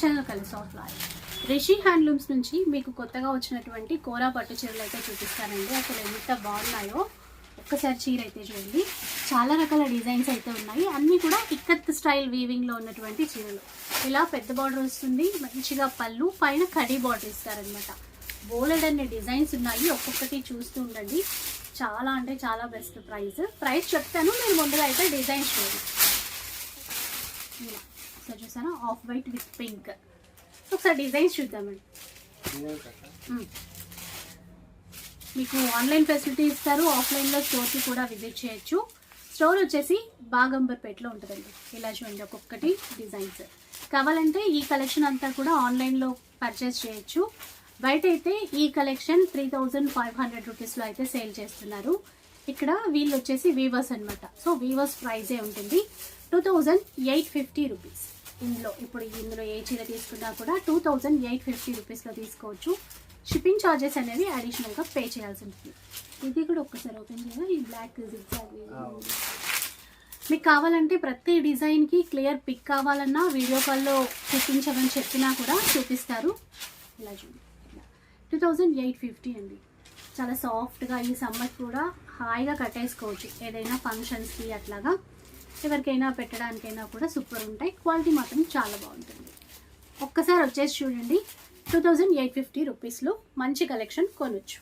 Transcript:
Channel కలిసి offline Rishi handlooms నుంచి మీకు కొత్తగా వచ్చినటువంటి కోరా పట్టు చీరలు అయితే చూపిస్తానండి. అసలు ఎంత బాగున్నాయో ఒక్కసారి చీర అయితే చూడండి. చాలా రకాల డిజైన్స్ అయితే ఉన్నాయి. అన్నీ కూడా ఇక్కత్ స్టైల్ వీవింగ్లో ఉన్నటువంటి చీరలు. ఇలా పెద్ద బార్డర్ వస్తుంది, మంచిగా పళ్ళు, పైన కడీ బార్డర్ ఇస్తారనమాట. బోలెడ్ అన్ని డిజైన్స్ ఉన్నాయి. ఒక్కొక్కటి చూస్తూ ఉండండి. చాలా అంటే చాలా బెస్ట్ ప్రైస్ చెప్తాను, మీరు ముందుగా అయితే డిజైన్స్ చూడండి. ఇలా సో చూసారా, ఆఫ్ వైట్ విత్ పింక్. ఒకసారి డిజైన్స్ చూద్దామండి. మీకు ఆన్లైన్ ఫెసిలిటీ ఇస్తారు, ఆఫ్లైన్లో స్టోర్కి కూడా విజిట్ చేయొచ్చు. స్టోర్ వచ్చేసి బాగంబర్పేటలో ఉంటుందండి. ఇలా చూడండి, ఒక్కొక్కటి డిజైన్స్. కావాలంటే ఈ కలెక్షన్ అంతా కూడా ఆన్లైన్లో పర్చేస్ చేయొచ్చు. బయట అయితే ఈ కలెక్షన్ 3500 రూపీస్లో అయితే సేల్ చేస్తున్నారు. ఇక్కడ వీళ్ళు వచ్చేసి వీవర్స్ అనమాట. సో వీవర్స్ ప్రైజే ఉంటుంది 2850 రూపీస్. ఇందులో ఏ చీర తీసుకున్నా కూడా 2850 రూపీస్లో తీసుకోవచ్చు. షిప్పింగ్ ఛార్జెస్ అనేవి అడిషనల్గా పే చేయాల్సి ఉంటుంది. ఇది కూడా ఒక్కసారి ఓపెన్ చేయాలి. ఈ బ్లాక్ మీకు కావాలంటే ప్రతి డిజైన్కి క్లియర్ పిక్ కావాలన్నా వీడియో కాల్లో చూపించమని చెప్పినా కూడా చూపిస్తారు. ఇలా చూడండి, 2850 అండి. చాలా సాఫ్ట్గా ఈ సమ్మర్ కూడా హాయిగా కట్టేసుకోవచ్చు. ఏదైనా ఫంక్షన్స్కి అట్లాగా ఎవరికైనా పెట్టడానికైనా కూడా సూపర్ ఉంటాయి. క్వాలిటీ మాత్రం చాలా బాగుంటుంది. ఒక్కసారి వచ్చేసి చూడండి, 2850 రూపీస్లో మంచి కలెక్షన్ కొనొచ్చు.